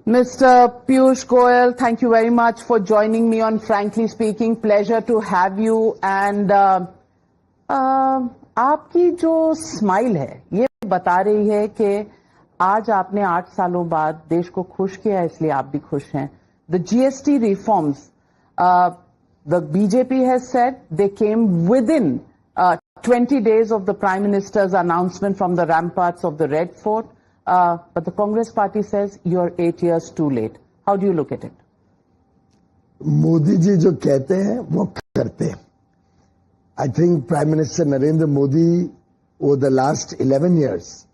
Mr. Piyush Goyal, thank you very much for joining me on Frankly Speaking. Pleasure to have you. And आपकी जो smile है ये बता रही है कि आज आपने 8 सालों बाद देश को खुश किया, इसलिए आप भी खुश हैं. The GST reforms, the BJP has said they came within 20 days of the Prime Minister's announcement from the ramparts of the Red Fort. But the Congress party says you're 8 years too late. How do you look at it? Modi ji जो कहते हैं वो करते हैं. I think Prime Minister Narendra Modi over the last 11 years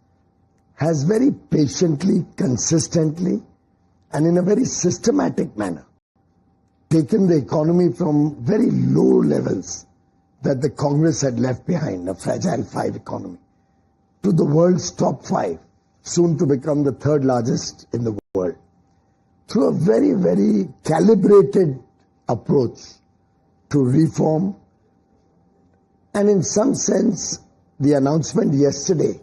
has very patiently, consistently and in a very systematic manner taken the economy from very low levels that the Congress had left behind, a fragile 5 economy, to the world's top 5, soon to become the 3rd largest in the world, through a very, very calibrated approach to reform. And in some sense, the announcement yesterday,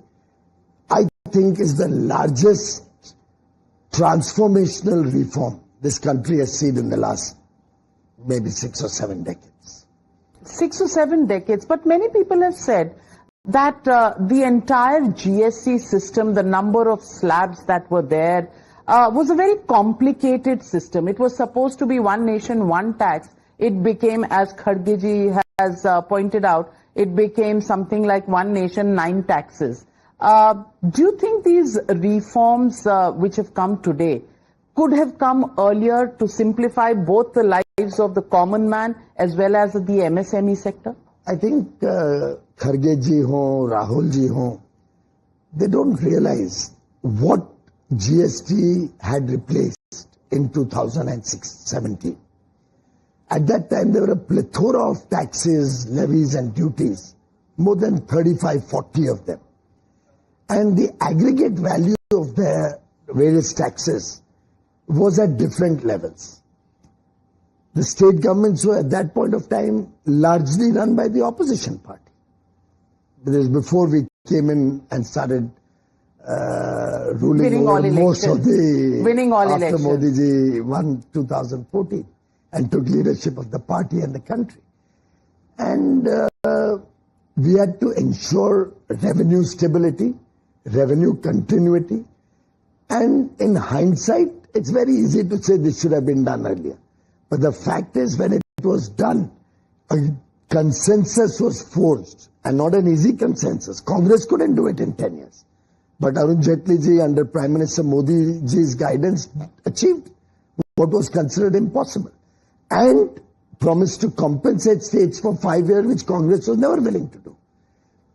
I think, is the largest transformational reform this country has seen in the last maybe 6 or 7 decades. 6 or 7 decades, but many people have said that the entire GST system, the number of slabs that were there, was a very complicated system. It was supposed to be one nation, one tax. It became, as Kharge ji has pointed out, it became something like one nation, 9 taxes. Do you think these reforms which have come today could have come earlier to simplify both the lives of the common man as well as the MSME sector? I think Kharge ji ho, Rahul ji ho, they don't realize what GST had replaced in 2016-17. At that time, there were a plethora of taxes, levies and duties, more than 35-40 of them. And the aggregate value of their various taxes was at different levels. The state governments were at that point of time largely run by the opposition party. Because before we came in and started ruling over most of the... Winning all after elections. Modi ji won 2014 and took leadership of the party and the country. And we had to ensure revenue stability, revenue continuity. And in hindsight, it's very easy to say this should have been done earlier. But the fact is, when it was done, a consensus was forged, and not an easy consensus. Congress couldn't do it in 10 years. But Arun Jaitley ji, under Prime Minister Modi ji's guidance, achieved what was considered impossible, and promised to compensate states for 5 years, which Congress was never willing to do.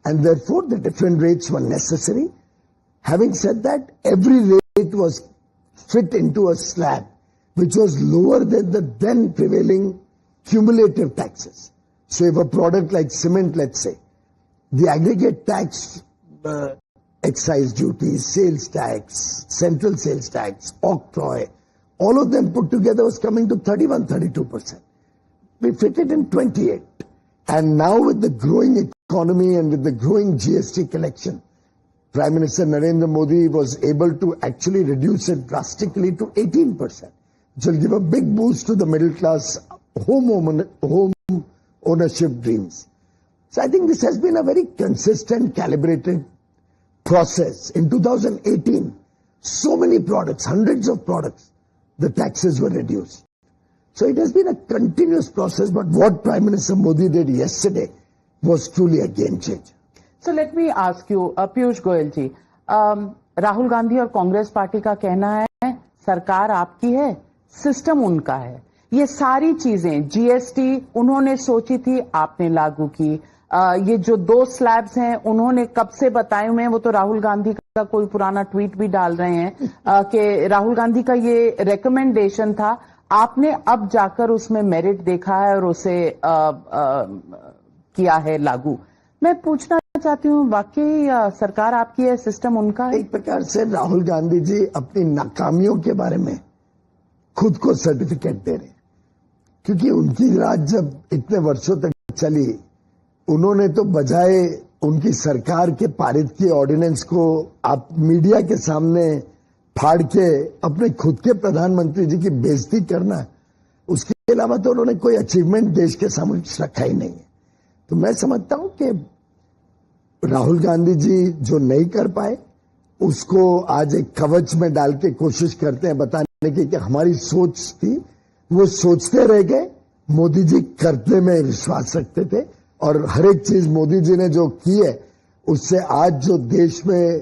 And therefore, the different rates were necessary. Having said that, every rate was fit into a slab which was lower than the then prevailing cumulative taxes. So if a product like cement, let's say, the aggregate tax, excise duties, sales tax, central sales tax, octroi, all of them put together was coming to 31-32%. We fit it in 28. And now with the growing economy and with the growing GST collection, Prime Minister Narendra Modi was able to actually reduce it drastically to 18%, which will give a big boost to the middle class home ownership dreams. So I think this has been a very consistent, calibrated process. In 2018, so many products, hundreds of products, the taxes were reduced. So it has been a continuous process, but what Prime Minister Modi did yesterday was truly a game changer. So let me ask you, Piyush Goyal ji, Rahul Gandhi और Congress party का कहना है सरकार आपकी है, system उनका है. ये सारी चीजें जीएसटी उन्होंने सोची थी, आपने लागू की. ये जो 2 स्लैब्स हैं उन्होंने कब से बताए हुए हैं, वो तो राहुल गांधी का कोई पुराना ट्वीट भी डाल रहे हैं कि राहुल गांधी का ये रिकमेंडेशन था. आपने अब जाकर उसमें मेरिट देखा है और उसे किया है लागू. मैं पूछना चाहती हूँ, वाकई सरकार आपकी है, सिस्टम उनका है? एक प्रकार से राहुल गांधी जी अपनी नाकामियों के बारे में खुद को सर्टिफिकेट दे रहे हैं, क्योंकि उनकी राज जब इतने वर्षों तक चली, उन्होंने तो बजाय उनकी सरकार के पारित किए ऑर्डिनेंस को आप मीडिया के सामने फाड़ के अपने खुद के प्रधानमंत्री जी की बेइज्जती करना, उसके अलावा तो उन्होंने कोई अचीवमेंट देश के सामने रखा ही नहीं है। तो मैं समझता हूं कि राहुल गांधी जी जो नहीं कर पाए उसको आज एक कवच में डाल के कोशिश करते हैं बताने की कि हमारी सोच थी, वो सोचते रह गए। मोदी जी करने में विश्वास रखते थे और हर एक चीज मोदी जी ने जो की है उससे आज जो देश में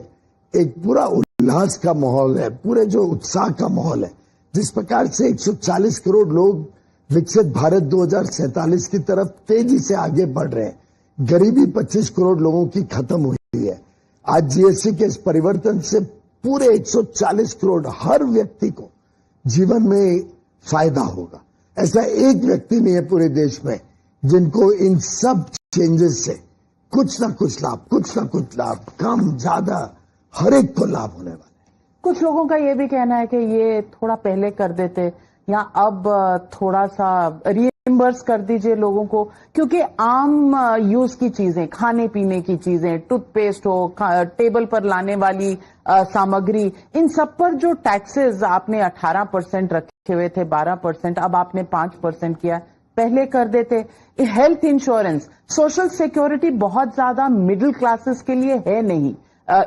एक पूरा उल्लास का माहौल है, पूरे जो उत्साह का माहौल है, जिस प्रकार से 140 करोड़ लोग विकसित भारत 2047 की तरफ तेजी से आगे बढ़ रहे हैं, गरीबी 25 करोड़ लोगों की खत्म हुई है। आज जीएसटी के इस परिवर्तन से पूरे 140 करोड़ हर व्यक्ति को जीवन में फायदा होगा। ऐसा एक व्यक्ति नहीं है पूरे देश में जिनको इन सब चेंजेस से कुछ ना कुछ लाभ, कम ज्यादा हर एक को लाभ होने वाला है। कुछ लोगों का ये भी कहना है कि ये थोड़ा पहले कर देते या अब थोड़ा सा रिइंबर्स कर दीजिए लोगों को, क्योंकि आम यूज की चीजें, खाने पीने की चीजें, टूथपेस्ट हो, टेबल पर लाने वाली सामग्री, इन सब पर जो टैक्सेस आपने 18% रखे हुए थे, 12%, अब आपने 5% किया, पहले कर देते। हेल्थ इंश्योरेंस, सोशल सिक्योरिटी बहुत ज्यादा मिडिल क्लासेस के लिए है नहीं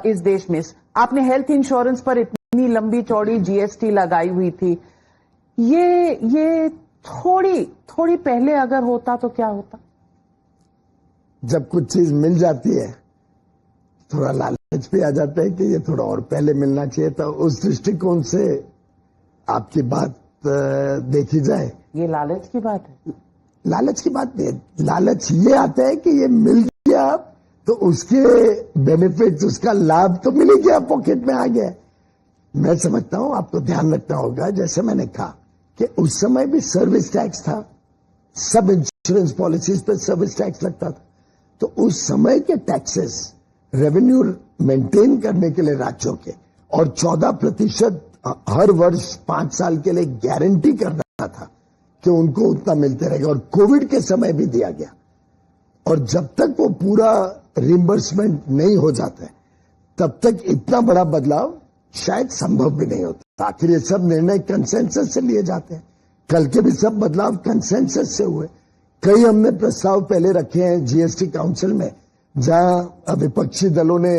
इस देश में। आपने हेल्थ इंश्योरेंस पर इतनी लंबी चौड़ी जीएसटी लगाई हुई थी, ये थोड़ी पहले अगर होता तो क्या होता? जब कुछ चीज मिल जाती है थोड़ा लालच भी आ जाता है कि ये थोड़ा और पहले मिलना चाहिए था। उस दृष्टिकोण से आपकी बात देखी जाए, ये लालच की बात है? लालच की बात नहीं, लालच ये आता है कि ये मिल गया तो उसके बेनिफिट्स, उसका लाभ तो मिल ही गया, पॉकेट में आ गया। मैं समझता हूं आपको ध्यान रखना होगा, जैसे मैंने कहा कि उस समय भी सर्विस टैक्स था, सब इंश्योरेंस पॉलिसीज पे सर्विस टैक्स लगता था। तो उस समय के टैक्सेस रेवेन्यू मेंटेन करने के लिए राज्यों के, और 14% हर वर्ष 5 साल के लिए गारंटी करना था कि उनको उतना मिलते रहेगा, और कोविड के समय भी दिया गया। और जब तक वो पूरा रिइंबर्समेंट नहीं हो जाता है तब तक इतना बड़ा बदलाव शायद संभव भी नहीं होता। आखिर ये सब निर्णय कंसेंसस से लिए जाते हैं। कल के भी सब बदलाव कंसेंसस से हुए। कई हमने प्रस्ताव पहले रखे हैं जीएसटी काउंसिल में, जहां विपक्षी दलों ने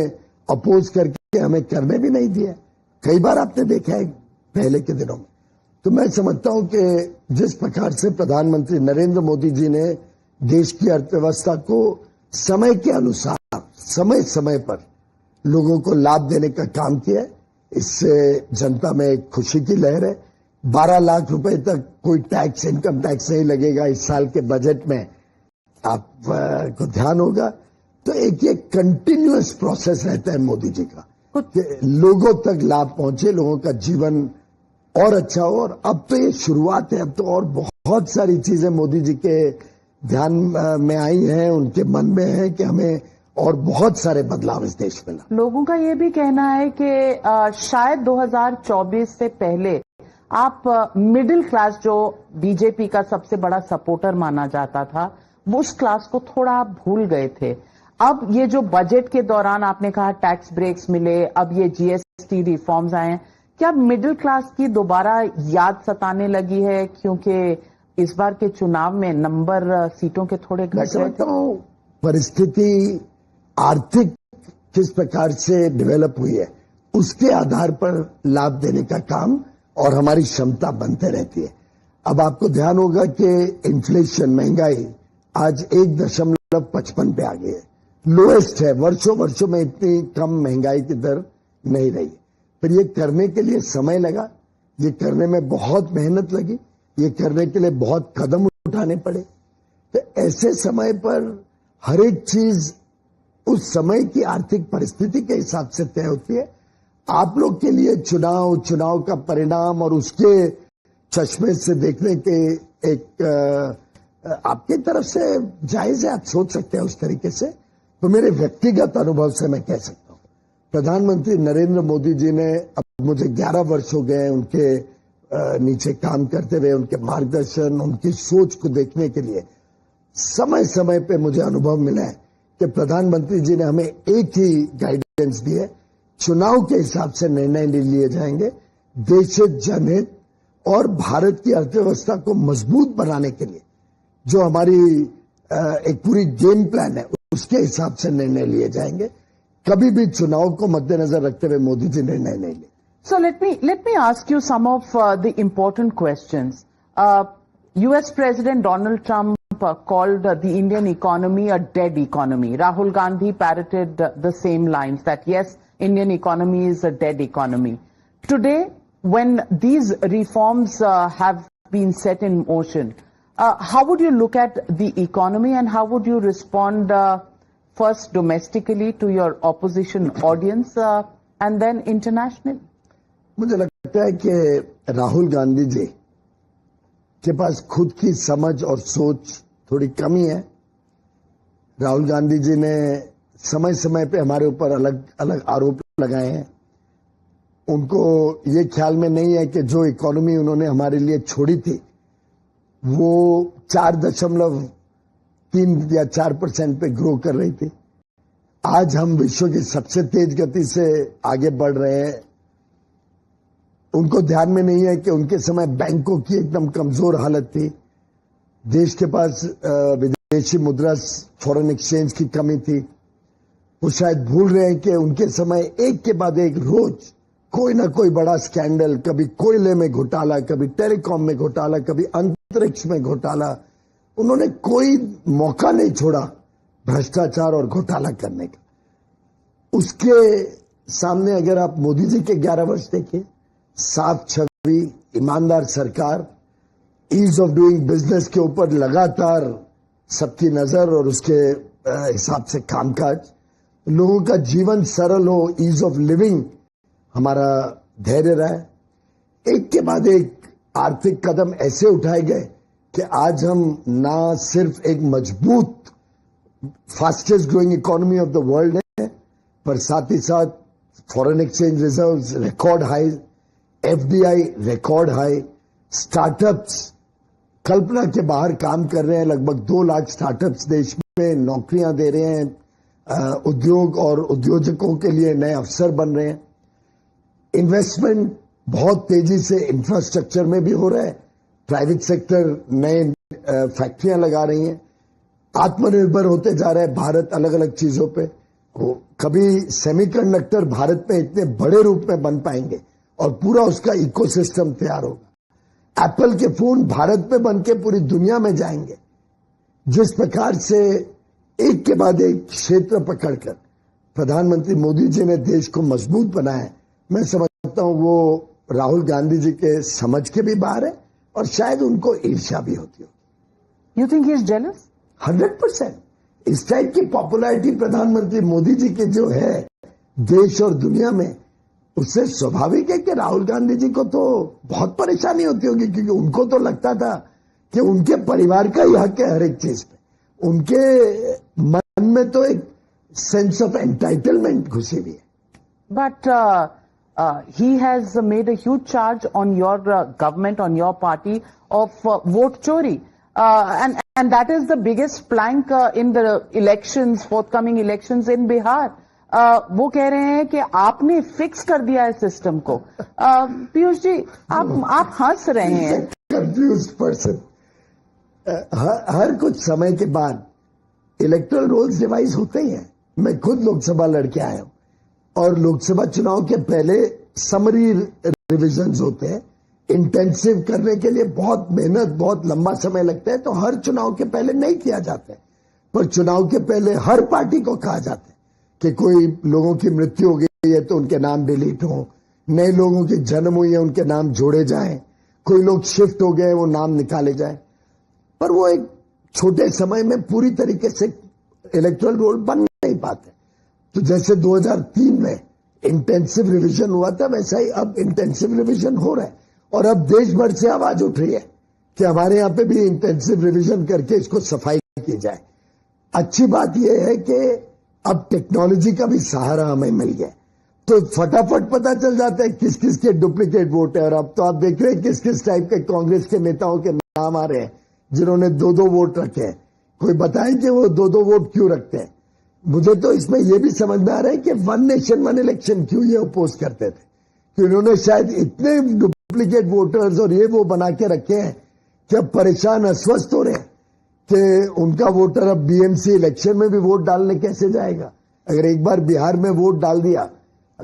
अपोज करके हमें करने भी नहीं दिया। कई बार आपने देखा है पहले के दिनों में। तो मैं समझता हूं कि जिस प्रकार से प्रधानमंत्री नरेंद्र मोदी जी ने देश की अर्थव्यवस्था को समय के अनुसार समय समय पर लोगों को लाभ देने का काम किया है, इससे जनता में एक खुशी की लहर है। 12 लाख रुपए तक कोई टैक्स, इनकम टैक्स नहीं लगेगा इस साल के बजट में, आपको ध्यान होगा। तो एक ये कंटिन्यूअस प्रोसेस रहता है मोदी जी का कि लोगों तक लाभ पहुंचे, लोगों का जीवन और अच्छा हो। और अब तो ये शुरुआत है, अब तो और बहुत सारी चीजें मोदी जी के ध्यान में आई हैं, उनके मन में है कि हमें और बहुत सारे बदलाव इस देश में ला। लोगों का ये भी कहना है कि शायद 2024 से पहले आप मिडिल क्लास, जो बीजेपी का सबसे बड़ा सपोर्टर माना जाता था, वो उस क्लास को थोड़ा आप भूल गए थे। अब ये जो बजट के दौरान आपने कहा टैक्स ब्रेक्स मिले, अब ये जीएसटी रिफॉर्म्स आए, क्या मिडिल क्लास की दोबारा याद सताने लगी है? क्योंकि इस बार के चुनाव में नंबर सीटों के थोड़े घट गए थे। परिस्थिति आर्थिक किस प्रकार से डेवलप हुई है उसके आधार पर लाभ देने का काम और हमारी क्षमता बनते रहती है। अब आपको ध्यान होगा कि इन्फ्लेशन, महंगाई आज 1.55 पे आ गई है, लोएस्ट है। वर्षों में इतनी कम महंगाई की दर नहीं रही। फिर ये करने के लिए समय लगा, ये करने में बहुत मेहनत लगी, ये करने के लिए बहुत कदम उठाने पड़े। तो ऐसे समय पर हर एक चीज उस समय की आर्थिक परिस्थिति के हिसाब से तय होती है। आप लोग के लिए चुनाव का परिणाम और उसके चश्मे से देखने के एक आपकी तरफ से जायज है, आप सोच सकते हैं उस तरीके से। तो मेरे व्यक्तिगत अनुभव से मैं कह सकता हूं, प्रधानमंत्री नरेंद्र मोदी जी ने, अब मुझे 11 वर्ष हो गए उनके नीचे काम करते हुए, उनके मार्गदर्शन, उनकी सोच को देखने के लिए समय समय पे मुझे अनुभव मिला है कि प्रधानमंत्री जी ने हमें एक ही गाइडेंस दी है, चुनाव के हिसाब से निर्णय लिए जाएंगे, देश जनहित और भारत की अर्थव्यवस्था को मजबूत बनाने के लिए जो हमारी एक पूरी गेम प्लान है उसके हिसाब से निर्णय लिए जाएंगे। कभी भी चुनाव को मद्देनजर रखते हुए मोदी जी निर्णय नहीं लिए। So let me ask you some of the important questions. US President Donald Trump called the Indian economy a dead economy. Rahul Gandhi parroted the same lines that yes, Indian economy is a dead economy. Today, when these reforms have been set in motion, how would you look at the economy and how would you respond first domestically to your opposition audience and then internationally? मुझे लगता है कि राहुल गांधी जी के पास खुद की समझ और सोच थोड़ी कमी है। राहुल गांधी जी ने समय समय पे हमारे ऊपर अलग अलग आरोप लगाए हैं। उनको ये ख्याल में नहीं है कि जो इकोनॉमी उन्होंने हमारे लिए छोड़ी थी वो 4.3 या 4% पे ग्रो कर रही थी। आज हम विश्व की सबसे तेज गति से आगे बढ़ रहे हैं। उनको ध्यान में नहीं है कि उनके समय बैंकों की एकदम कमजोर हालत थी, देश के पास विदेशी मुद्रा फॉरेन एक्सचेंज की कमी थी। वो शायद भूल रहे हैं कि उनके समय एक के बाद एक रोज कोई ना कोई बड़ा स्कैंडल, कभी कोयले में घोटाला, कभी टेलीकॉम में घोटाला, कभी अंतरिक्ष में घोटाला। उन्होंने कोई मौका नहीं छोड़ा भ्रष्टाचार और घोटाला करने का। उसके सामने अगर आप मोदी जी के 11 वर्ष देखिए, साफ छवि, ईमानदार सरकार, ईज ऑफ डूइंग बिजनेस के ऊपर लगातार सबकी नजर और उसके हिसाब से कामकाज, लोगों का जीवन सरल हो, ईज ऑफ लिविंग हमारा धैर्य रहा है। एक के बाद एक आर्थिक कदम ऐसे उठाए गए कि आज हम ना सिर्फ एक मजबूत fastest growing economy of the world है, पर साथ ही साथ foreign exchange reserves record high, FDI record high, startups कल्पना के बाहर काम कर रहे हैं। लगभग 2 लाख स्टार्टअप्स देश में नौकरियां दे रहे हैं, उद्योग और उद्योजकों के लिए नए अवसर बन रहे हैं। इन्वेस्टमेंट बहुत तेजी से इंफ्रास्ट्रक्चर में भी हो रहा है, प्राइवेट सेक्टर नए फैक्ट्रियां लगा रही हैं, आत्मनिर्भर होते जा रहा है भारत अलग अलग चीजों पे। कभी सेमीकंडक्टर भारत में इतने बड़े रूप में बन पाएंगे और पूरा उसका इकोसिस्टम तैयार होगा। एप्पल के फोन भारत में बनके पूरी दुनिया में जाएंगे। जिस प्रकार से एक के बाद एक क्षेत्र पकड़कर प्रधानमंत्री मोदी जी ने देश को मजबूत बनाया है, मैं समझता हूं वो राहुल गांधी जी के समझ के भी बाहर है और शायद उनको ईर्ष्या भी होती हो। You think he is jealous? 100%। इस टाइप की पॉपुलैरिटी प्रधानमंत्री मोदी जी की जो है देश और दुनिया में, उससे स्वाभाविक है कि राहुल गांधी जी को तो बहुत परेशानी होती होगी, क्योंकि उनको तो लगता था कि उनके परिवार का ही हक है हर एक चीज पे। उनके मन में तो एक सेंस ऑफ एंटाइटलमेंट घुसी हुई है। But he has made a huge charge on your government, on your party of vote chori. And that is the biggest plank in the elections, forthcoming elections in Bihar. वो कह रहे हैं कि आपने fix कर दिया है सिस्टम को। पीयूष जी, आप हंस रहे हैं। Confused person. हर कुछ समय के बाद इलेक्टोरल रोल्स डिवाइस होते ही हैं। मैं खुद लोकसभा लड़के आया हूं और लोकसभा चुनाव के पहले समरी रिविजन्स होते हैं। इंटेंसिव करने के लिए बहुत मेहनत, बहुत लंबा समय लगता है, तो हर चुनाव के पहले नहीं किया जाता है। पर चुनाव के पहले हर पार्टी को कहा जाता है कि कोई लोगों की मृत्यु हो गई है तो उनके नाम डिलीट हो, नए लोगों की जन्म हुई है उनके नाम जोड़े जाएं, कोई लोग शिफ्ट हो गए वो नाम निकाले जाएं। पर वो एक छोटे समय में पूरी तरीके से इलेक्टोरल रोल बन नहीं पाते। तो जैसे 2003 में इंटेंसिव रिवीजन हुआ था, वैसा ही अब इंटेंसिव रिवीजन हो रहा है और अब देश भर से आवाज उठ रही है कि हमारे यहां पे भी इंटेंसिव रिवीजन करके इसको सफाई की जाए। अच्छी बात यह है कि अब टेक्नोलॉजी का भी सहारा हमें मिल गया, तो फटाफट पता चल जाता है किस किस के डुप्लीकेट वोट है। और अब तो आप देख रहे हैं किस किस टाइप के कांग्रेस के नेताओं के नाम आ रहे हैं जिन्होंने 2-2 वोट रखे हैं। कोई बताए कि वो 2-2 वोट क्यों रखते हैं? मुझे तो इसमें यह भी समझ में आ रहा है कि वन नेशन वन इलेक्शन क्यों ये अपोज करते थे, कि उन्होंने शायद इतने डुप्लीकेट वोटर्स और ये वो बना के रखे हैं कि अब परेशान अस्वस्थ हो रहे हैं कि उनका वोटर अब बीएमसी इलेक्शन में भी वोट डालने कैसे जाएगा। अगर एक बार बिहार में वोट डाल दिया,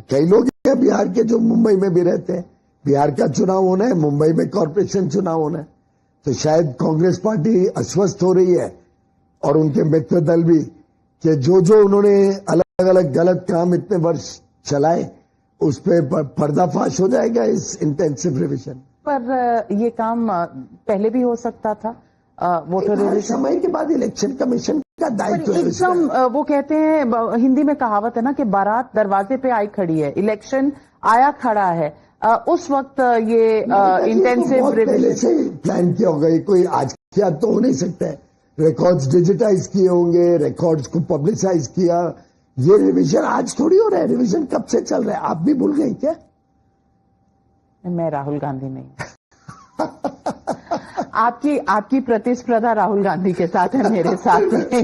कई लोग हैं बिहार के जो मुंबई में भी रहते हैं, बिहार का चुनाव होना है, मुंबई में कॉर्पोरेशन चुनाव होना है, तो शायद कांग्रेस पार्टी अस्वस्थ हो रही है और उनके मित्र दल भी कि जो उन्होंने अलग अलग गलत काम इतने वर्ष चलाए उस पर पर्दाफाश हो जाएगा इस इंटेंसिव रिविजन। पर ये काम पहले भी हो सकता था। वोटर रिविजन समय के बाद इलेक्शन कमीशन का दायित्व है। एकदम वो कहते हैं, हिंदी में कहावत है ना कि बारात दरवाजे पे आई खड़ी है, इलेक्शन आया खड़ा है। उस वक्त ये इंटेंसिव रिविजन से प्लान किया होगा, कोई आज किया तो हो नहीं सकता है। रिकॉर्ड्स डिजिटाइज किए होंगे, रिकॉर्ड्स को पब्लिसाइज किया। ये रिवीजन आज थोड़ी हो रहा है, रिवीजन कब से चल रहा है, आप भी भूल गई क्या? मैं राहुल गांधी नहीं आपकी प्रतिस्पर्धा राहुल गांधी के साथ है, मेरे साथ नहीं।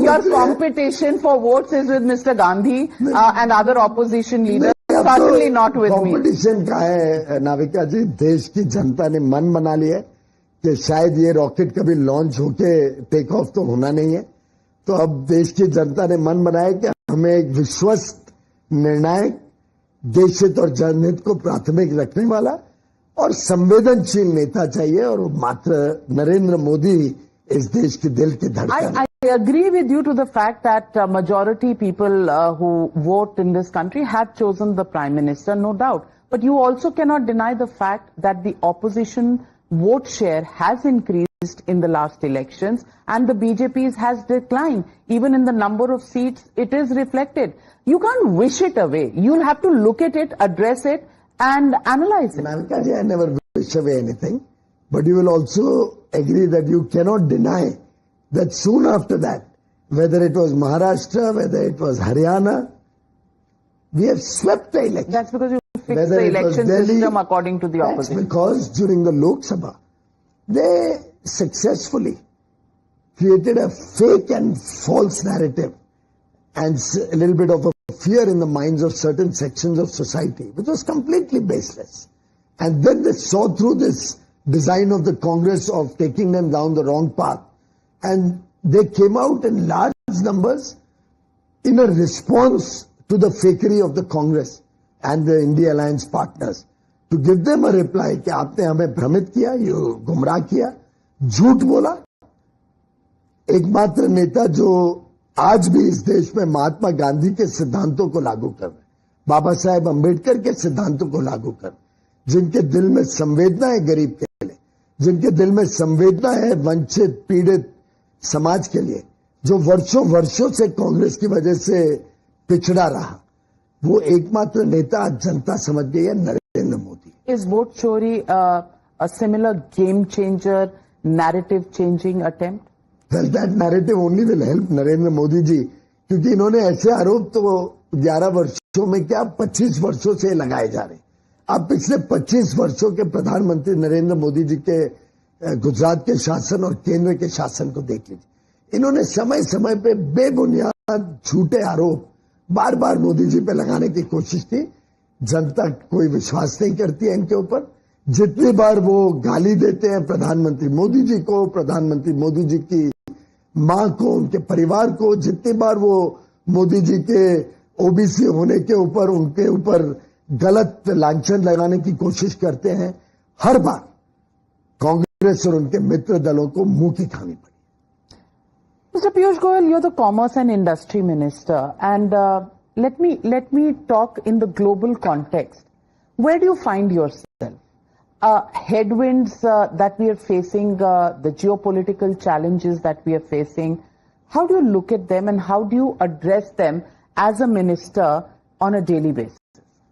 Your competition for votes is with mister Gandhi and other opposition leader, certainly not with me. Competition का है नाविका जी, देश की जनता ने मन बना लिया कि शायद ये रॉकेट कभी लॉन्च होके टेक ऑफ तो होना नहीं है। तो अब देश की जनता ने मन बनाया कि हमें एक विश्वस्त, निर्णायक, देश हित और जनहित को प्राथमिक रखने वाला और संवेदनशील नेता चाहिए, और मात्र नरेंद्र मोदी इस देश के दिल की धड़कन। I agree with you to the fact that majority people who vote in this country have chosen the Prime Minister, no doubt. But you also cannot deny the fact that the opposition vote share has increased in the last elections and the BJP's has declined. Even in the number of seats, it is reflected. You can't wish it away. You'll have to look at it, address it and analyze it. Navika ji, I never wish away anything. But you will also agree that you cannot deny that soon after that, whether it was Maharashtra, whether it was Haryana, we have swept the election. That's because you fixed the election system according to the opposition. That's because during the Lok Sabha, they successfully created a fake and false narrative and a little bit of a fear in the minds of certain sections of society, which was completely baseless. And then they saw through this design of the Congress of taking them down the wrong path. And they came out in large numbers in a response to the fakery of the Congress and the India Alliance partners, to give them a reply कि आपने हमें भ्रमित किया, ये गुमराह किया, झूठ बोला। एकमात्र नेता जो आज भी इस देश में महात्मा गांधी के सिद्धांतों को लागू कर रहे, बाबा साहेब अंबेडकर के सिद्धांतों को लागू कर, जिनके दिल में संवेदना है गरीब के लिए, जिनके दिल में संवेदना है वंचित पीड़ित समाज के लिए, जो वर्षों वर्षों से कांग्रेस की वजह से पिछड़ा रहा, वो एकमात्र नेता जनता समझ गई है, Narendra Modi. Is vote chori a similar game changer, narrative changing attempt? Well, that narrative only will help Narendra Modi ji, क्योंकि इन्होंने ऐसे आरोप तो 11 वर्षों में क्या 25 वर्षों से लगाए जा रहे। आप पिछले 25 वर्षों के प्रधानमंत्री नरेंद्र मोदी जी के गुजरात के शासन और केंद्र के शासन को देख लीजिए। इन्होंने समय समय पे बेबुनियाद झूठे आरोप बार बार मोदी जी पे लगाने की कोशिश की। जनता कोई विश्वास नहीं करती है इनके ऊपर। जितनी बार वो गाली देते हैं प्रधानमंत्री मोदी जी को, प्रधानमंत्री मोदी जी की मां को, उनके परिवार को, जितनी बार वो मोदी जी के ओबीसी होने के ऊपर उनके ऊपर गलत लांछन लगाने की कोशिश करते हैं, हर बार कांग्रेस और उनके मित्र दलों को मुंह की खानी पड़ी। Mr. Piyush Goyal, you're the Commerce and Industry Minister, and let me talk in the global context. Where do you find yourself? Headwinds that we are facing, the geopolitical challenges that we are facing, how do you look at them and how do you address them as a minister on a daily basis?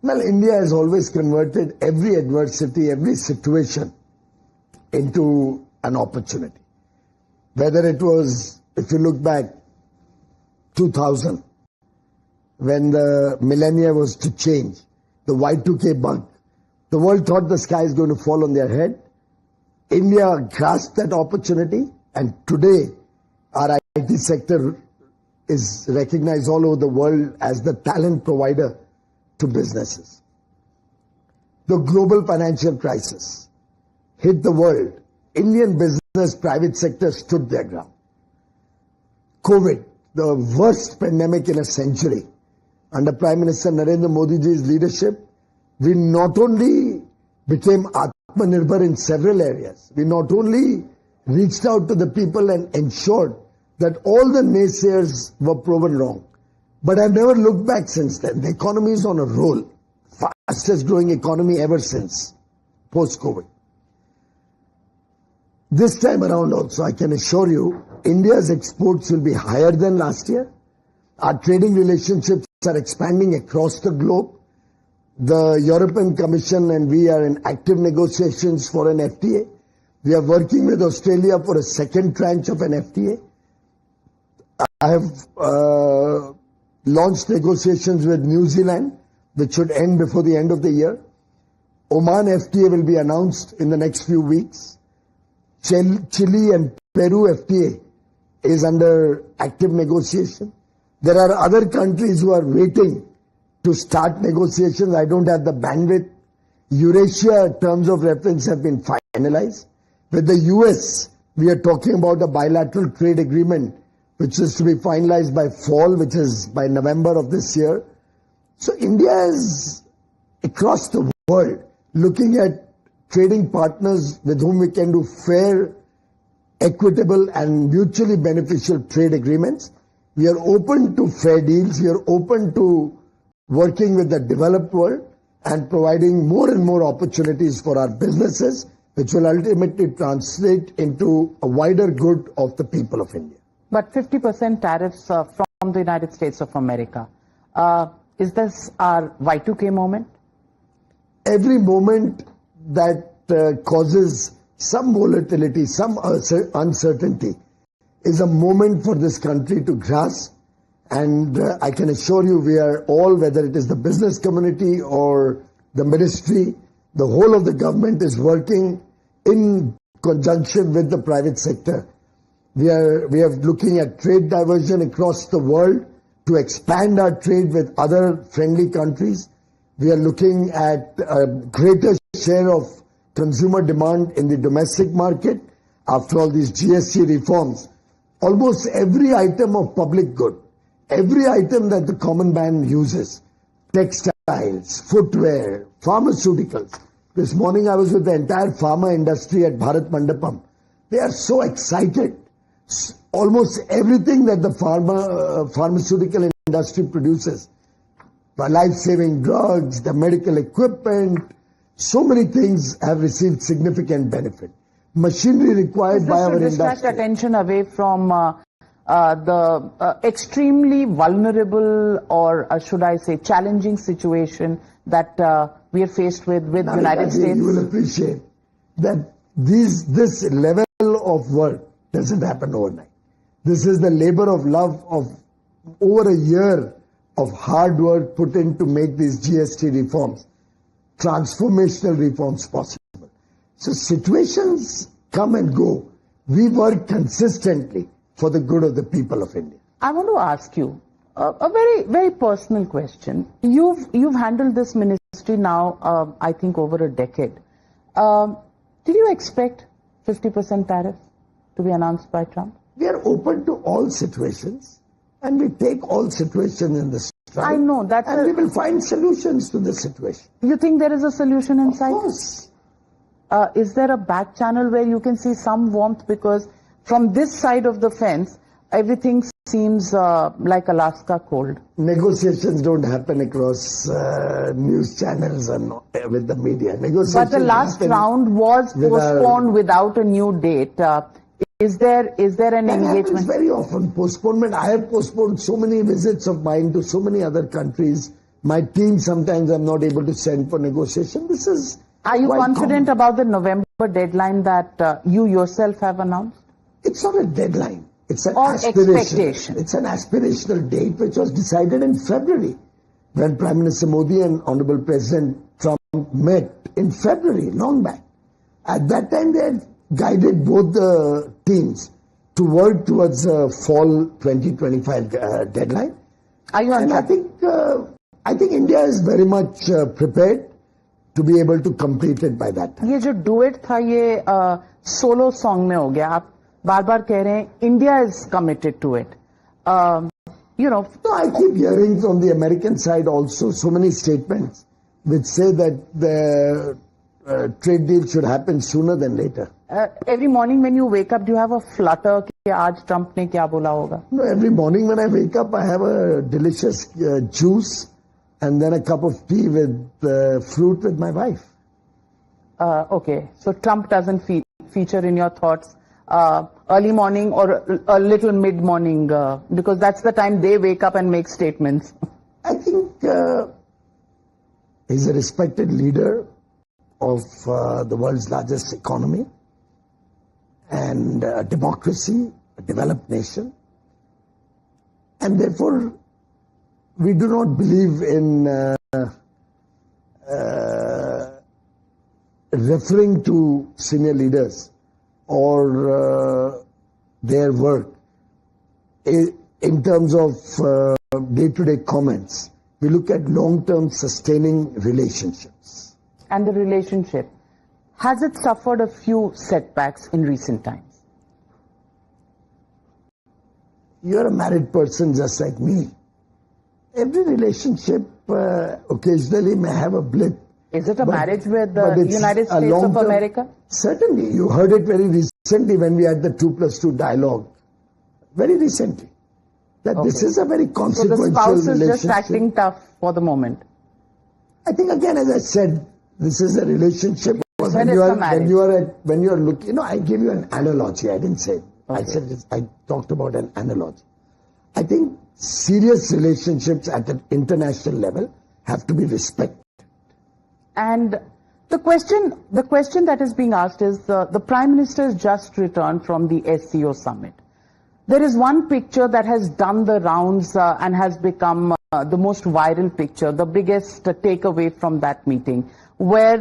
Well, India has always converted every adversity, every situation into an opportunity. Whether it was, if you look back, 2000, when the millennia was to change, the Y2K bug, the world thought the sky is going to fall on their head. India grasped that opportunity, and today our IT sector is recognized all over the world as the talent provider to businesses. The global financial crisis hit the world. Indian business private sector stood their ground. COVID, the worst pandemic in a century. Under Prime Minister Narendra Modi's leadership, we not only became Atmanirbhar in several areas, we not only reached out to the people and ensured that all the naysayers were proven wrong, but I've never looked back since then. The economy is on a roll, fastest growing economy ever since post-COVID. This time around also, I can assure you, India's exports will be higher than last year. Our trading relationships are expanding across the globe. The European Commission and we are in active negotiations for an FTA. We are working with Australia for a second tranche of an FTA. I have launched negotiations with New Zealand, which should end before the end of the year. Oman FTA will be announced in the next few weeks. Chile and Peru FTA is under active negotiation. There are other countries who are waiting to start negotiations. I don't have the bandwidth. Eurasia terms of reference have been finalized. With the US, we are talking about a bilateral trade agreement which is to be finalized by fall, which is by November of this year. So India is across the world looking at trading partners with whom we can do fair, equitable and mutually beneficial trade agreements. We are open to fair deals. We are open to working with the developed world and providing more and more opportunities for our businesses, which will ultimately translate into a wider good of the people of India. But 50% tariffs from the United States of America. Is this our Y2K moment? Every moment that causes some volatility, some uncertainty, is a moment for this country to grasp. And I can assure you we are all, whether it is the business community or the ministry, the whole of the government is working in conjunction with the private sector. We are looking at trade diversion across the world to expand our trade with other friendly countries. We are looking at a greater share of consumer demand in the domestic market. After all these GST reforms, almost every item of public good, every item that the common man uses, textiles, footwear, pharmaceuticals. This morning I was with the entire pharma industry at Bharat Mandapam. They are so excited. Almost everything that the pharmaceutical industry produces, the life-saving drugs, the medical equipment, so many things have received significant benefit. Machinery required by our industry. Is this to distract attention away from the extremely vulnerable, or should I say challenging situation that we are faced with Navika, United States? You will appreciate that this level of work doesn't happen overnight. This is the labor of love of over a year of hard work put in to make these GST reforms, transformational reforms possible. So situations come and go. We work consistently for the good of the people of India. I want to ask you a very, very personal question. You've handled this ministry now, I think, over a decade. Did you expect 50% tariff to be announced by Trump? We are open to all situations, and we take all situations in the stride. I know that, and we will find solutions to the situation. You think there is a solution in sight? Of course. Is there a back channel where you can see some warmth? Because from this side of the fence, everything seems like Alaska cold. Negotiations don't happen across news channels and with the media. Negotiations but the last round was postponed without a new date. Is there an engagement? Happens very often. Postponement. I have postponed so many visits of mine to so many other countries. My team sometimes I'm not able to send for negotiation. This is. Are you confident about the November deadline that you yourself have announced? It's not a deadline. It's an expectation. It's an aspirational date which was decided in February when Prime Minister Modi and Honorable President Trump met in February, long back. At that time, they had guided both the teams to work towards a fall 2025 deadline. Are you on And track? I think India is very much prepared to be able to complete it by that time. ये जो duet था ये solo song में हो गया. आप बार-बार कह रहे हैं India is committed to it. You know. No, I keep hearing from the American side also so many statements which say that the trade deal should happen sooner than later. Every morning when you wake up, do you have a flutter कि आज Trump ने क्या बोला होगा? No, every morning when I wake up, I have a delicious juice and then a cup of tea with fruit with my wife. Okay, so Trump doesn't feature in your thoughts early morning or a little mid-morning because that's the time they wake up and make statements. I think he's a respected leader of the world's largest economy and a democracy, a developed nation. And therefore, we do not believe in referring to senior leaders or their work in terms of day-to-day comments. We look at long-term sustaining relationships. And the relationship, has it suffered a few setbacks in recent times? You're a married person just like me. Every relationship occasionally may have a blip. Is it a marriage with the United States of America? Certainly. You heard it very recently when we had the 2+2 dialogue. Very recently. That this is a very consequential relationship. So the spouse is just acting tough for the moment. I think again, as I said, this is a relationship. When you are looking, you know, I gave you an analogy. I didn't say. Okay. I said I talked about an analogy. I think serious relationships at an international level have to be respected. And the question that is being asked is the Prime Minister has just returned from the SCO summit. There is one picture that has done the rounds and has become the most viral picture, the biggest takeaway from that meeting, where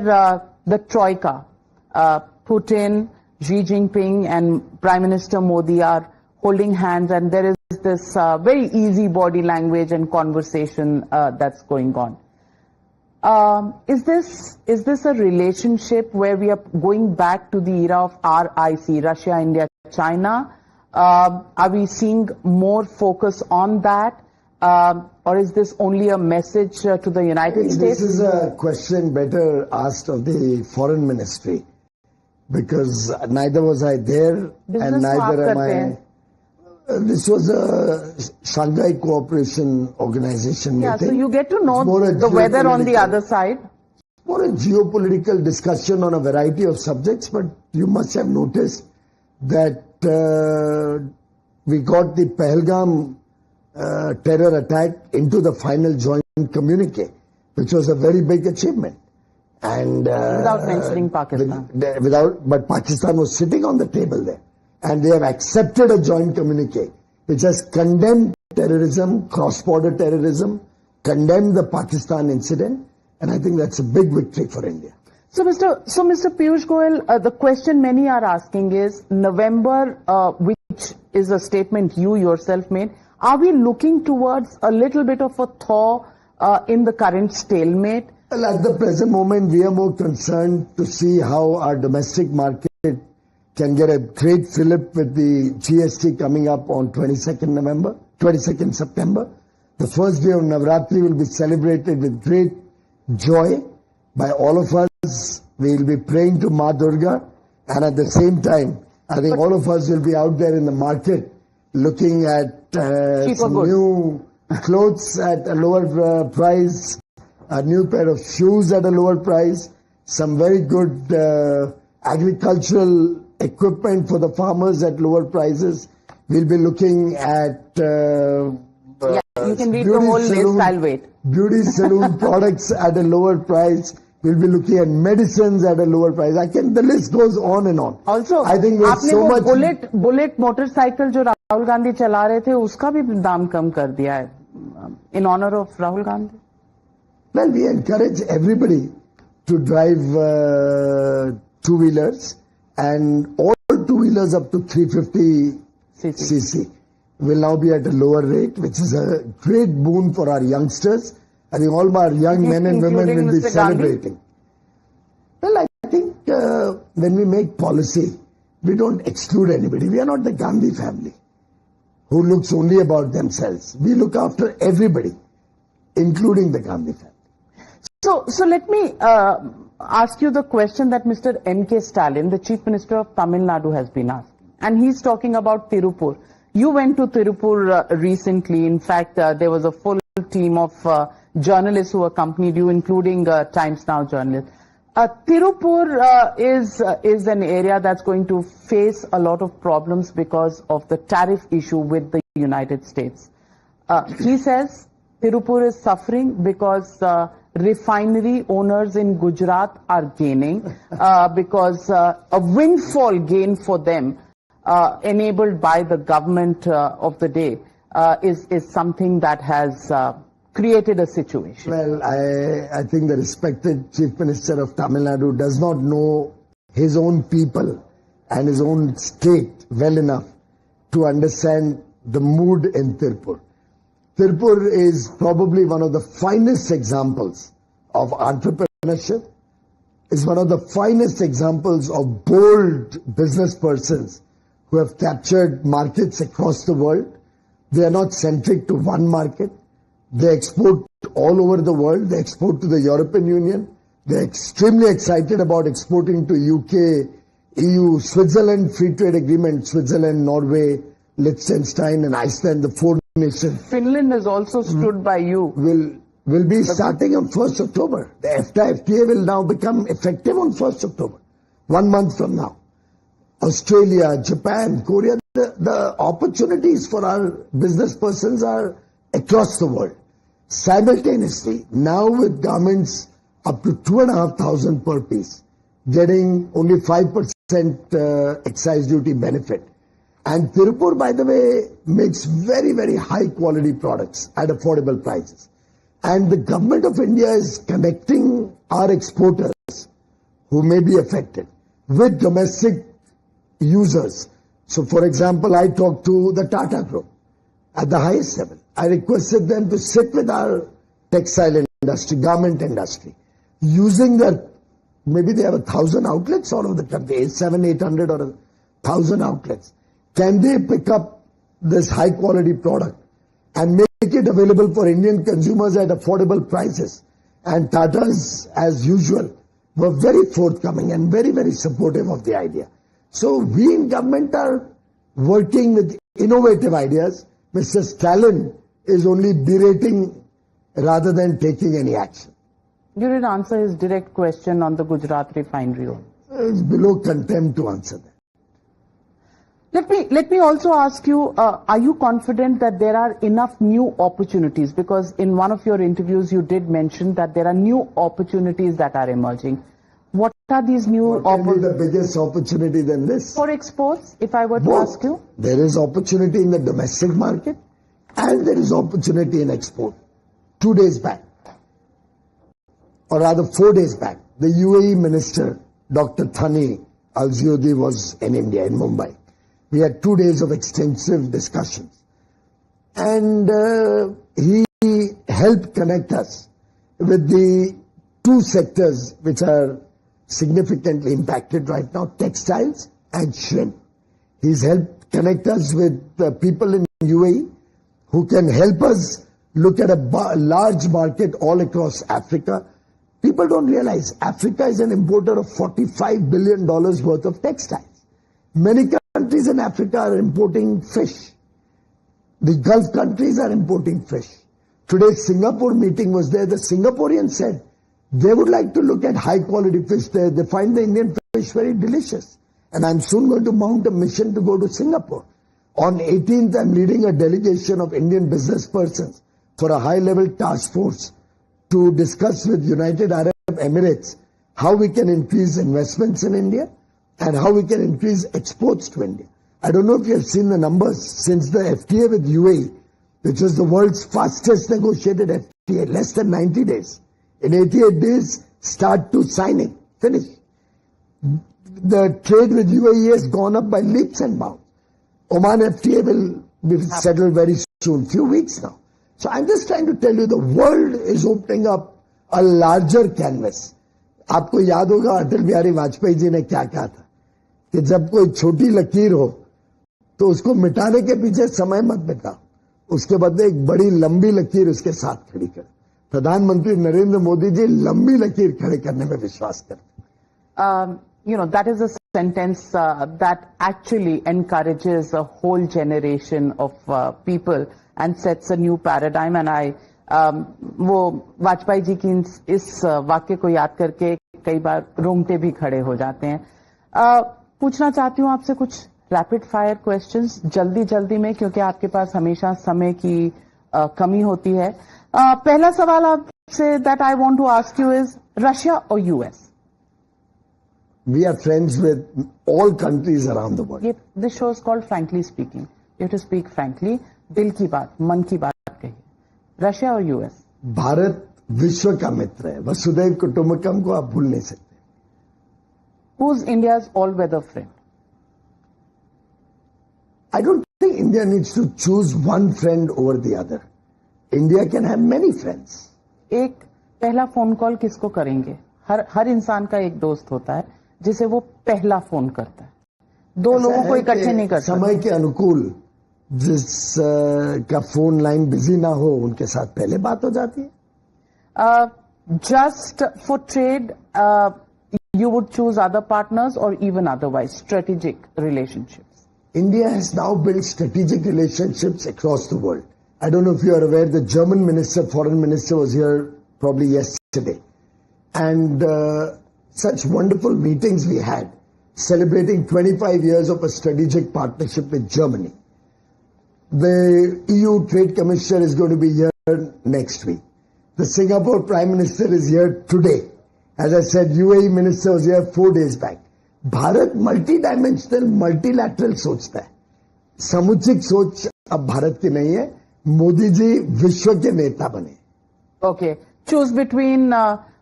the Troika, Putin, Xi Jinping and Prime Minister Modi are holding hands, and there is this very easy body language and conversation that's going on. Is this a relationship where we are going back to the era of RIC, Russia, India, China? Are we seeing more focus on that? Or is this only a message to the United States? This is a question better asked of the Foreign Ministry, because neither was I there and neither am I. This was a Shanghai Cooperation Organization meeting. Yeah, so you get to know the weather on the other side. More a geopolitical discussion on a variety of subjects, but you must have noticed that we got the Pahalgam terror attack into the final joint communique, which was a very big achievement. And without mentioning Pakistan. But Pakistan was sitting on the table there. And they have accepted a joint communique which has condemned terrorism, cross-border terrorism, condemned the Pakistan incident, and I think that's a big victory for India. So Mr. Piyush Goyal, the question many are asking is, November, which is a statement you yourself made, are we looking towards a little bit of a thaw in the current stalemate? Well, at the present moment, we are more concerned to see how our domestic market can get a great fillip with the GST coming up on 22nd September. The first day of Navratri will be celebrated with great joy by all of us. We will be praying to Ma Durga, and at the same time, I think all of us will be out there in the market looking at some new clothes at a lower price, a new pair of shoes at a lower price, some very good agricultural equipment for the farmers at lower prices. We'll be looking at you can read the whole list, I'll wait. Beauty salon products at a lower price. We'll be looking at medicines at a lower price. The list goes on and on. Also, I think with so much bullet motorcycle जो Rahul Gandhi चला रहे थे, उसका भी दाम कम कर दिया है in honor of Rahul Gandhi. Well, we encourage everybody to drive two-wheelers, and all two-wheelers up to 350 CC, will now be at a lower rate, which is a great boon for our youngsters. I think all our young men and women will be celebrating. Well, I think when we make policy, we don't exclude anybody. We are not the Gandhi family who looks only about themselves. We look after everybody, including the Gandhi family. So let me ask you the question that Mr. M.K. Stalin, the Chief Minister of Tamil Nadu, has been asking. And he's talking about Tirupur. You went to Tirupur recently. In fact, there was a full team of journalists who accompanied you, including Times Now journalists. Tirupur is an area that's going to face a lot of problems because of the tariff issue with the United States. He says Tirupur is suffering because refinery owners in Gujarat are gaining because a windfall gain for them enabled by the government of the day is something that has created a situation. Well, I think the respected Chief Minister of Tamil Nadu does not know his own people and his own state well enough to understand the mood in Tirupur. Tirupur is probably one of the finest examples of entrepreneurship. It's one of the finest examples of bold business persons who have captured markets across the world. They are not centric to one market. They export all over the world. They export to the European Union. They're extremely excited about exporting to UK, EU, Switzerland, free trade agreement, Switzerland, Norway, Liechtenstein and Iceland, the four nations. Finland has also stood by you. Will be starting on 1st October. The FTA will now become effective on 1st October, 1 month from now. Australia, Japan, Korea, the opportunities for our business persons are across the world. Simultaneously, now with garments up to 2,500 per piece, getting only 5% excise duty benefit. And Tirupur, by the way, makes very, very high quality products at affordable prices. And the government of India is connecting our exporters who may be affected with domestic users. So, for example, I talked to the Tata Group at the highest level. I requested them to sit with our textile industry, garment industry, using their, maybe they have 1,000 outlets all over the country, 700, 800 or 1,000 outlets. Can they pick up this high quality product and make it available for Indian consumers at affordable prices? And Tatas, as usual, were very forthcoming and very, very supportive of the idea. So we in government are working with innovative ideas. Mr. Stalin is only berating rather than taking any action. You did answer his direct question on the Gujarat refinery. It's below contempt to answer that. Let me also ask you, are you confident that there are enough new opportunities? Because in one of your interviews you did mention that there are new opportunities that are emerging. What are these new opportunities? What can be the biggest opportunity than this? For exports, if I were to ask you? There is opportunity in the domestic market and there is opportunity in export. 2 days back, or rather 4 days back, the UAE Minister, Dr. Thani Al-Ziodi, was in India, in Mumbai. We had 2 days of extensive discussions. And he helped connect us with the two sectors which are significantly impacted right now, textiles and shrimp. He's helped connect us with people in UAE who can help us look at a large market all across Africa. People don't realize Africa is an importer of $45 billion worth of textiles. Many countries in Africa are importing fish. The Gulf countries are importing fish. Today's Singapore meeting was there. The Singaporeans said they would like to look at high quality fish there. They find the Indian fish very delicious. And I'm soon going to mount a mission to go to Singapore. On 18th, I'm leading a delegation of Indian business persons for a high-level task force to discuss with United Arab Emirates how we can increase investments in India and how we can increase exports to India. I don't know if you have seen the numbers since the FTA with UAE, which was the world's fastest negotiated FTA, less than 90 days. In 88 days, start to signing, finish. The trade with UAE has gone up by leaps and bounds. Oman FTA will be settled very soon, few weeks now. So I'm just trying to tell you the world is opening up a larger canvas. आपको याद होगा अटल बिहारी वाजपेयी जी ने क्या कहा था कि जब कोई छोटी लकीर हो तो उसको मिटाने के पीछे समय मत बिताओ, उसके बदले एक बड़ी लंबी लकीर उसके साथ खड़ी करो. प्रधानमंत्री नरेंद्र मोदी जी लंबी लकीर खड़े करने में विश्वास करते. That is a sentence that actually encourages a whole generation of people and sets a new paradigm. And वो वाजपेयी जी की इस वाक्य को याद करके कई बार रोंगटे भी खड़े हो जाते हैं. पूछना चाहती हूँ आपसे कुछ रैपिड फायर क्वेश्चंस जल्दी में, क्योंकि आपके पास हमेशा समय की कमी होती है. पहला सवाल आपसे that I want to ask you is Russia और US. We are friends with all countries around the world. This show is called Frankly Speaking. You have to speak frankly. दिल की बात, मन की बात कहिए. रशिया और यूएस. भारत विश्व का मित्र है. वसुधैव कुटुंबकम को आप भूल नहीं सकते. Who's India's all-weather friend? I don't think India needs to choose one friend over the other. India can have many friends. एक पहला फोन कॉल किसको करेंगे? हर इंसान का एक दोस्त होता है जिसे वो पहला फोन करता है. दो लोगों को इकट्ठे नहीं करता. समय के अनुकूल जिस का फोन लाइन बिजी ना हो उनके साथ पहले बात हो जाती है. Just for trade, you would choose other partners or even otherwise strategic relationships? India has now built strategic relationships across the world. I don't know if you are aware, the German minister, foreign minister was here probably yesterday. And such wonderful meetings we had, celebrating 25 years of a strategic partnership with Germany. The EU Trade Commissioner is going to be here next week. The Singapore Prime Minister is here today. As I said, UAE Minister was here 4 days back. Bharat multi-dimensional, multilateral सोचता है. समुचित सोच अब भारत की नहीं है. मोदी जी विश्व के नेता बने. Okay. Choose between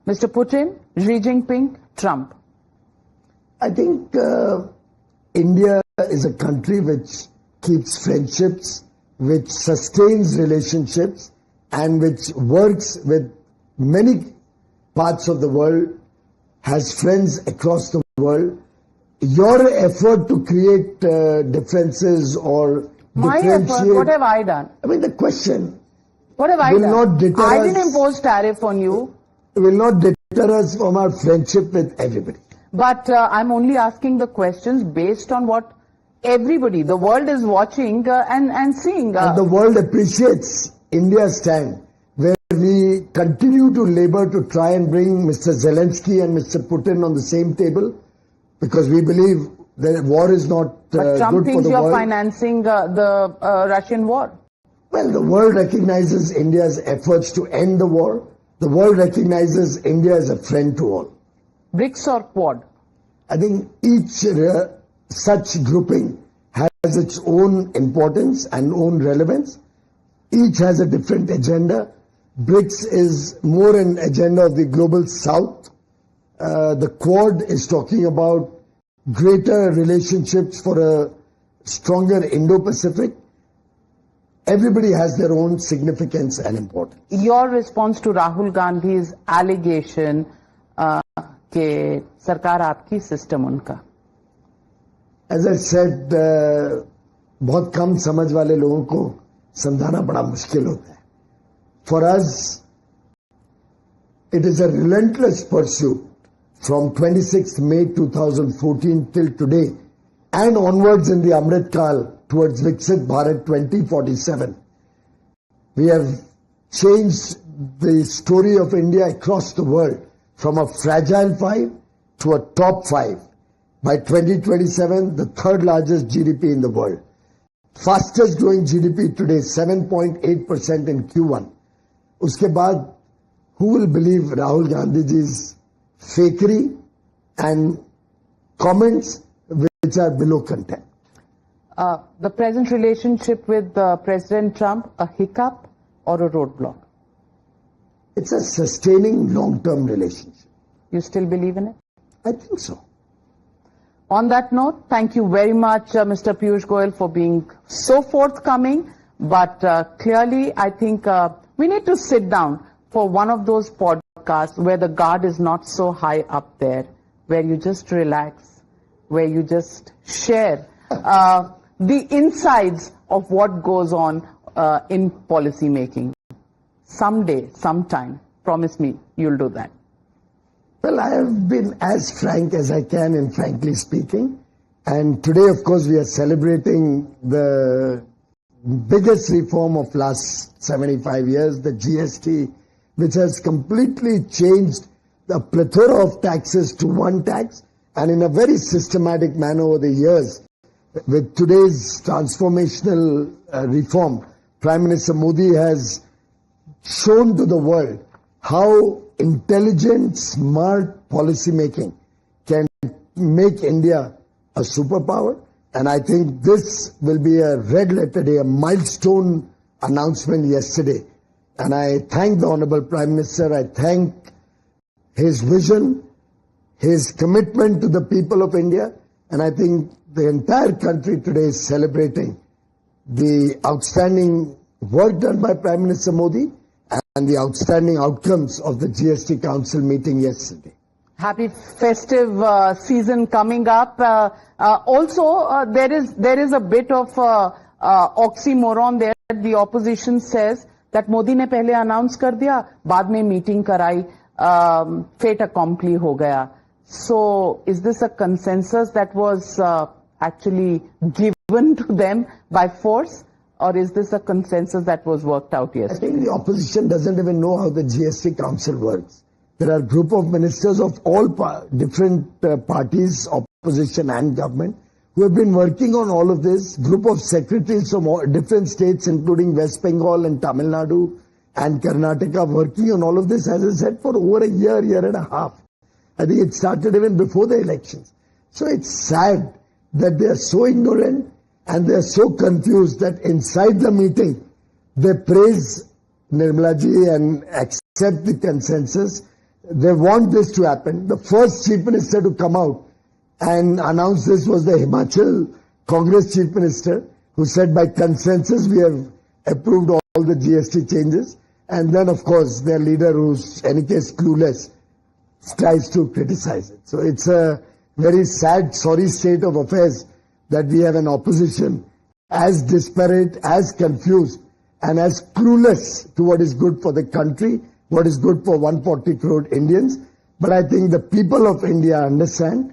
Mr. Putin, Xi Jinping, Trump. I think India is a country which keeps friendships, which sustains relationships, and which works with many parts of the world, has friends across the world. Your effort to create differences or My differentiate... effort, what have I done? I mean, the question... What have I will done? not deter I us, didn't impose tariff on you. will not deter us from our friendship with everybody. But I'm only asking the questions based on what everybody, the world is watching and seeing. And the world appreciates India's stand, where we continue to labor to try and bring Mr. Zelensky and Mr. Putin on the same table, because we believe that war is not But Trump good for thinks the you're world. financing the Russian war. Well, the world recognizes India's efforts to end the war. The world recognizes India as a friend to all. BRICS or Quad? I think each such grouping has its own importance and own relevance. Each has a different agenda. BRICS is more an agenda of the global south. The Quad is talking about greater relationships for a stronger Indo-Pacific. Everybody has their own significance and importance. Your response to Rahul Gandhi's allegation कि सरकार आपकी system उनका. As I said, बहुत कम समझ वाले लोगों को समझाना बड़ा मुश्किल होता है. For us, it is a relentless pursuit from 26th May 2014 till today and onwards in the Amrit Kal towards Viksit Bharat 2047. We have changed the story of India across the world from a fragile 5 to a top 5. By 2027, the third largest GDP in the world. Fastest growing GDP today, 7.8% in Q1. Uske baad, who will believe Rahul Gandhi ji's fakery and comments which are below contempt? The present relationship with President Trump, a hiccup or a roadblock? It's a sustaining long-term relationship. You still believe in it? I think so. On that note, thank you very much, Mr. Piyush Goyal, for being so forthcoming. But clearly, I think we need to sit down for one of those podcasts where the guard is not so high up there, where you just relax, where you just share the insides of what goes on in policy making. Someday, sometime, promise me you'll do that. Well, I have been as frank as I can in frankly speaking. And today, of course, we are celebrating the biggest reform of last 75 years, the GST, which has completely changed the plethora of taxes to one tax, and in a very systematic manner over the years. With today's transformational reform, Prime Minister Modi has shown to the world how intelligent, smart policy making can make India a superpower. And I think this will be a red letter day, a milestone announcement yesterday. And I thank the Honorable Prime Minister. I thank his vision, his commitment to the people of India. And I think the entire country today is celebrating the outstanding work done by Prime Minister Modi and the outstanding outcomes of the GST Council meeting yesterday. Happy festive season coming up. Also, there is a bit of oxymoron there. The opposition says that Modi ने पहले announce कर दिया, बाद में meeting कराई, fait accompli हो गया. So, is this a consensus that was actually given to them by force? Or is this a consensus that was worked out yesterday? I think the opposition doesn't even know how the GST Council works. There are a group of ministers of all different parties, opposition and government, who have been working on all of this. Group of secretaries from all different states, including West Bengal and Tamil Nadu and Karnataka, working on all of this, as I said, for over a year and a half. I think it started even before the elections. So it's sad that they are so ignorant and they are so confused that inside the meeting, they praise Nirmala ji and accept the consensus. They want this to happen. The first chief minister to come out and announce this was the Himachal Congress chief minister, who said by consensus we have approved all the GST changes. And then, of course, their leader, who's any case clueless, tries to criticize it. So it's a very sad, sorry state of affairs that we have an opposition as disparate, as confused, and as clueless to what is good for the country, what is good for 140 crore Indians. But I think the people of India understand,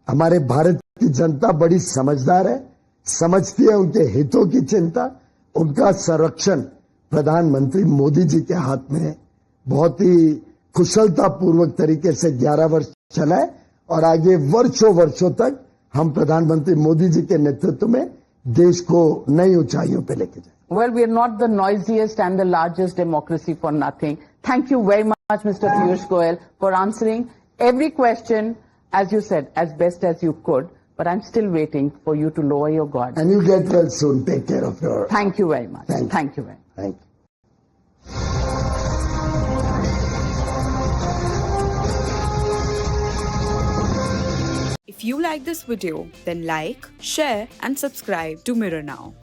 हमारे भारत की जनता बड़ी समझदार है, समझती है उनके हितों की चिंता, उनका संरक्षण प्रधानमंत्री मोदी जी के हाथ में बहुत ही कुशलतापूर्वक तरीके से 11 वर्ष चला है और आगे वर्षों तक हम प्रधानमंत्री मोदी जी के नेतृत्व में देश को नई ऊंचाइयों पे लेके जाएं. Well, we are not the noisiest and the largest democracy for nothing. Thank you very much, Mr. Piyush Goyal, for answering every question, as you said, as best as you could. But I'm still waiting for you to lower your guard. And you get well soon. Take care of your... Thank you very much. Thank you very much. Thank you. If you like this video, then like, share and subscribe to Mirror Now.